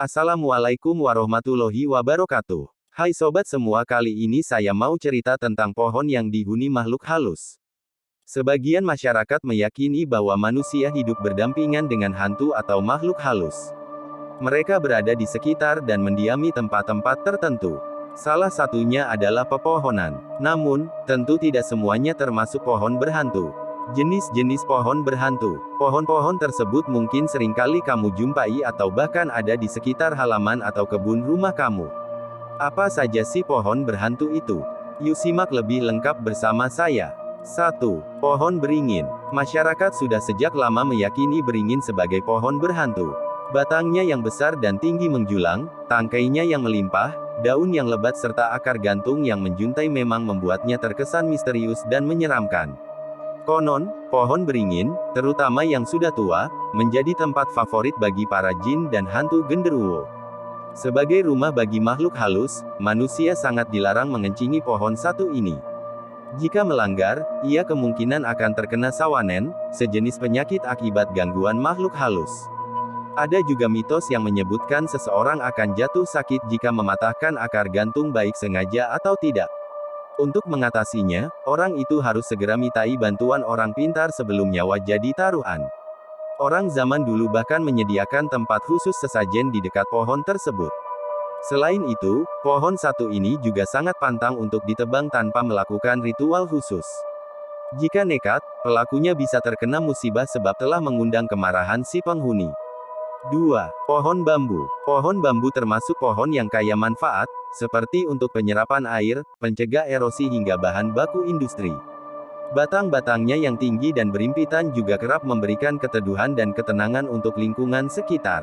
Assalamualaikum warahmatullahi wabarakatuh. Hai sobat semua, kali ini saya mau cerita tentang pohon yang dihuni makhluk halus. Sebagian masyarakat meyakini bahwa manusia hidup berdampingan dengan hantu atau makhluk halus. Mereka berada di sekitar dan mendiami tempat-tempat tertentu. Salah satunya adalah pepohonan. Namun, tentu tidak semuanya termasuk pohon berhantu. Jenis-jenis pohon berhantu. Pohon-pohon tersebut mungkin seringkali kamu jumpai atau bahkan ada di sekitar halaman atau kebun rumah kamu. Apa saja sih pohon berhantu itu? Yuk simak lebih lengkap bersama saya. 1. Pohon beringin. Masyarakat sudah sejak lama meyakini beringin sebagai pohon berhantu. Batangnya yang besar dan tinggi menjulang, tangkainya yang melimpah, daun yang lebat serta akar gantung yang menjuntai memang membuatnya terkesan misterius dan menyeramkan. Konon, pohon beringin, terutama yang sudah tua, menjadi tempat favorit bagi para jin dan hantu genderuwo. Sebagai rumah bagi makhluk halus, manusia sangat dilarang mengencingi pohon satu ini. Jika melanggar, ia kemungkinan akan terkena sawanen, sejenis penyakit akibat gangguan makhluk halus. Ada juga mitos yang menyebutkan seseorang akan jatuh sakit jika mematahkan akar gantung baik sengaja atau tidak. Untuk mengatasinya, orang itu harus segera mintai bantuan orang pintar sebelum nyawa jadi taruhan. Orang zaman dulu bahkan menyediakan tempat khusus sesajen di dekat pohon tersebut. Selain itu, pohon satu ini juga sangat pantang untuk ditebang tanpa melakukan ritual khusus. Jika nekat, pelakunya bisa terkena musibah sebab telah mengundang kemarahan si penghuni. 2. Pohon bambu. Pohon bambu termasuk pohon yang kaya manfaat, seperti untuk penyerapan air, pencegah erosi hingga bahan baku industri. Batang-batangnya yang tinggi dan berimpitan juga kerap memberikan keteduhan dan ketenangan untuk lingkungan sekitar.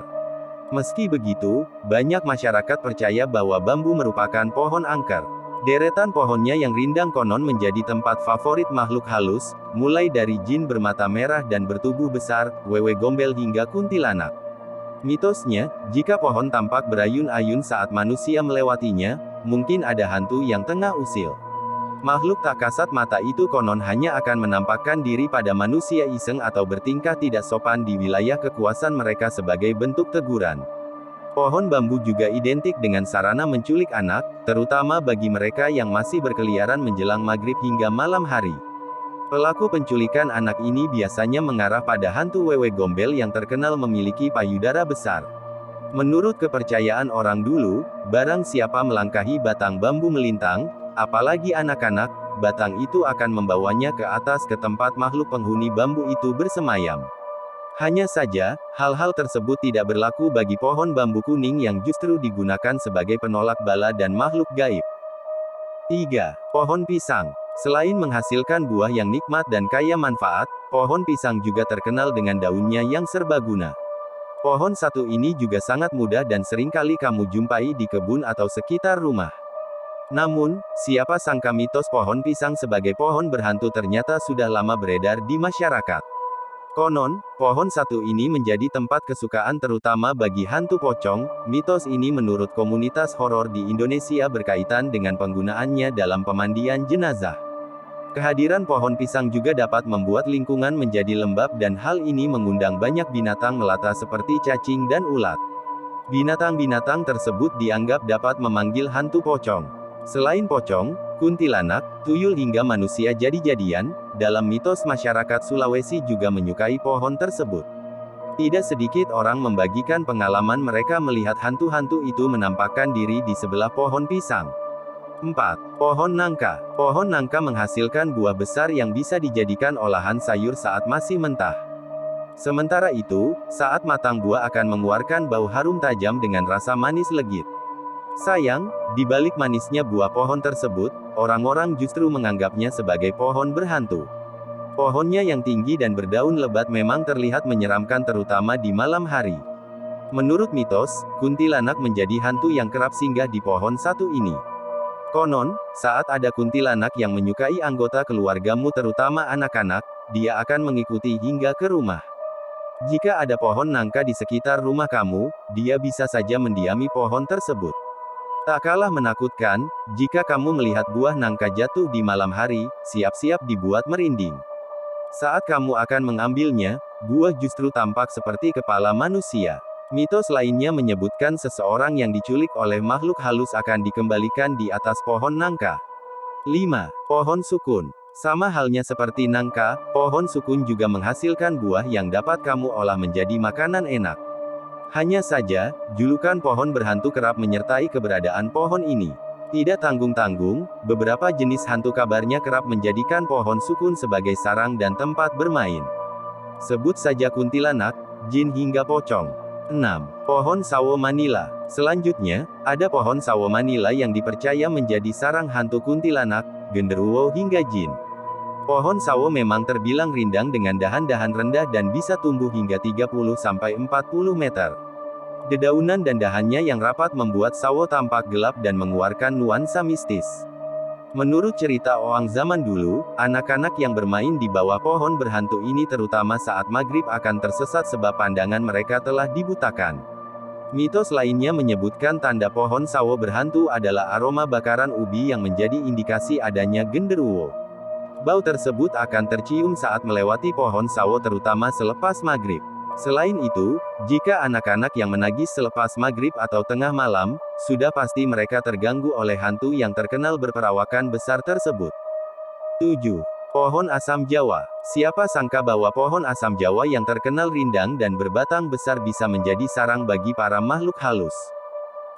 Meski begitu, banyak masyarakat percaya bahwa bambu merupakan pohon angker. Deretan pohonnya yang rindang konon menjadi tempat favorit makhluk halus, mulai dari jin bermata merah dan bertubuh besar, wewe gombel hingga kuntilanak. Mitosnya, jika pohon tampak berayun-ayun saat manusia melewatinya, mungkin ada hantu yang tengah usil. Makhluk tak kasat mata itu konon hanya akan menampakkan diri pada manusia iseng atau bertingkah tidak sopan di wilayah kekuasaan mereka sebagai bentuk teguran. Pohon bambu juga identik dengan sarana menculik anak, terutama bagi mereka yang masih berkeliaran menjelang maghrib hingga malam hari. Pelaku penculikan anak ini biasanya mengarah pada hantu wewe gombel yang terkenal memiliki payudara besar. Menurut kepercayaan orang dulu, barang siapa melangkahi batang bambu melintang, apalagi anak-anak, batang itu akan membawanya ke atas ke tempat makhluk penghuni bambu itu bersemayam. Hanya saja, hal-hal tersebut tidak berlaku bagi pohon bambu kuning yang justru digunakan sebagai penolak bala dan makhluk gaib. 3. Pohon pisang. Selain menghasilkan buah yang nikmat dan kaya manfaat, pohon pisang juga terkenal dengan daunnya yang serbaguna. Pohon satu ini juga sangat mudah dan seringkali kamu jumpai di kebun atau sekitar rumah. Namun, siapa sangka mitos pohon pisang sebagai pohon berhantu ternyata sudah lama beredar di masyarakat. Konon, pohon satu ini menjadi tempat kesukaan terutama bagi hantu pocong. Mitos ini menurut komunitas horor di Indonesia berkaitan dengan penggunaannya dalam pemandian jenazah. Kehadiran pohon pisang juga dapat membuat lingkungan menjadi lembab dan hal ini mengundang banyak binatang melata seperti cacing dan ulat. Binatang-binatang tersebut dianggap dapat memanggil hantu pocong. Selain pocong, kuntilanak, tuyul hingga manusia jadi-jadian, dalam mitos masyarakat Sulawesi juga menyukai pohon tersebut. Tidak sedikit orang membagikan pengalaman mereka melihat hantu-hantu itu menampakkan diri di sebelah pohon pisang. 4. Pohon nangka. Pohon nangka menghasilkan buah besar yang bisa dijadikan olahan sayur saat masih mentah. Sementara itu, saat matang buah akan mengeluarkan bau harum tajam dengan rasa manis legit. Sayang, di balik manisnya buah pohon tersebut, orang-orang justru menganggapnya sebagai pohon berhantu. Pohonnya yang tinggi dan berdaun lebat memang terlihat menyeramkan terutama di malam hari. Menurut mitos, kuntilanak menjadi hantu yang kerap singgah di pohon satu ini. Konon, saat ada kuntilanak yang menyukai anggota keluargamu terutama anak-anak, dia akan mengikuti hingga ke rumah. Jika ada pohon nangka di sekitar rumah kamu, dia bisa saja mendiami pohon tersebut. Tak kalah menakutkan, jika kamu melihat buah nangka jatuh di malam hari, siap-siap dibuat merinding. Saat kamu akan mengambilnya, buah justru tampak seperti kepala manusia. Mitos lainnya menyebutkan seseorang yang diculik oleh makhluk halus akan dikembalikan di atas pohon nangka. 5. Pohon sukun. Sama halnya seperti nangka, pohon sukun juga menghasilkan buah yang dapat kamu olah menjadi makanan enak. Hanya saja, julukan pohon berhantu kerap menyertai keberadaan pohon ini. Tidak tanggung-tanggung, beberapa jenis hantu kabarnya kerap menjadikan pohon sukun sebagai sarang dan tempat bermain. Sebut saja kuntilanak, jin hingga pocong. 6. Pohon sawo Manila. Selanjutnya, ada pohon sawo Manila yang dipercaya menjadi sarang hantu kuntilanak, genderuwo hingga jin. Pohon sawo memang terbilang rindang dengan dahan-dahan rendah dan bisa tumbuh hingga 30-40 meter. Dedaunan dan dahannya yang rapat membuat sawo tampak gelap dan mengeluarkan nuansa mistis. Menurut cerita Oang zaman dulu, anak-anak yang bermain di bawah pohon berhantu ini terutama saat maghrib akan tersesat sebab pandangan mereka telah dibutakan. Mitos lainnya menyebutkan tanda pohon sawo berhantu adalah aroma bakaran ubi yang menjadi indikasi adanya genderuwo. Bau tersebut akan tercium saat melewati pohon sawo terutama selepas maghrib. Selain itu, jika anak-anak yang menagih selepas maghrib atau tengah malam, sudah pasti mereka terganggu oleh hantu yang terkenal berperawakan besar tersebut. 7. Pohon asam Jawa. Siapa sangka bahwa pohon asam Jawa yang terkenal rindang dan berbatang besar bisa menjadi sarang bagi para makhluk halus.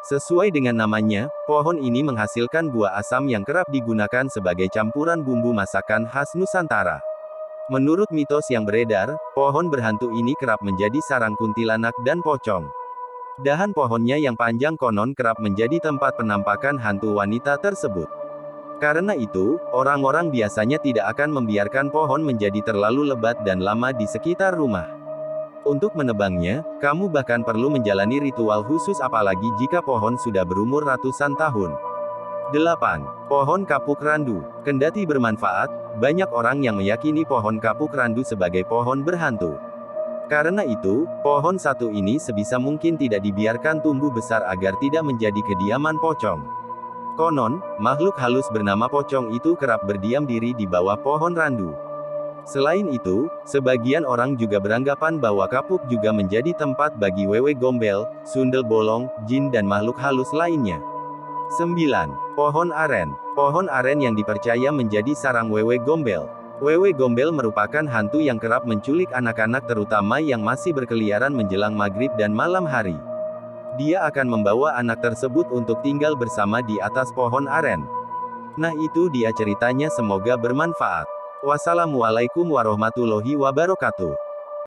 Sesuai dengan namanya, pohon ini menghasilkan buah asam yang kerap digunakan sebagai campuran bumbu masakan khas Nusantara. Menurut mitos yang beredar, pohon berhantu ini kerap menjadi sarang kuntilanak dan pocong. Dahan pohonnya yang panjang konon kerap menjadi tempat penampakan hantu wanita tersebut. Karena itu, orang-orang biasanya tidak akan membiarkan pohon menjadi terlalu lebat dan lama di sekitar rumah. Untuk menebangnya, kamu bahkan perlu menjalani ritual khusus apalagi jika pohon sudah berumur ratusan tahun. 8. Pohon kapuk randu. Kendati bermanfaat, banyak orang yang meyakini pohon kapuk randu sebagai pohon berhantu. Karena itu, pohon satu ini sebisa mungkin tidak dibiarkan tumbuh besar agar tidak menjadi kediaman pocong. Konon, makhluk halus bernama pocong itu kerap berdiam diri di bawah pohon randu. Selain itu, sebagian orang juga beranggapan bahwa kapuk juga menjadi tempat bagi wewe gombel, sundel bolong, jin dan makhluk halus lainnya. 9. Pohon aren. Pohon aren yang dipercaya menjadi sarang wewe gombel. Wewe gombel merupakan hantu yang kerap menculik anak-anak terutama yang masih berkeliaran menjelang maghrib dan malam hari. Dia akan membawa anak tersebut untuk tinggal bersama di atas pohon aren. Nah itu dia ceritanya, semoga bermanfaat. Wassalamualaikum warahmatullahi wabarakatuh.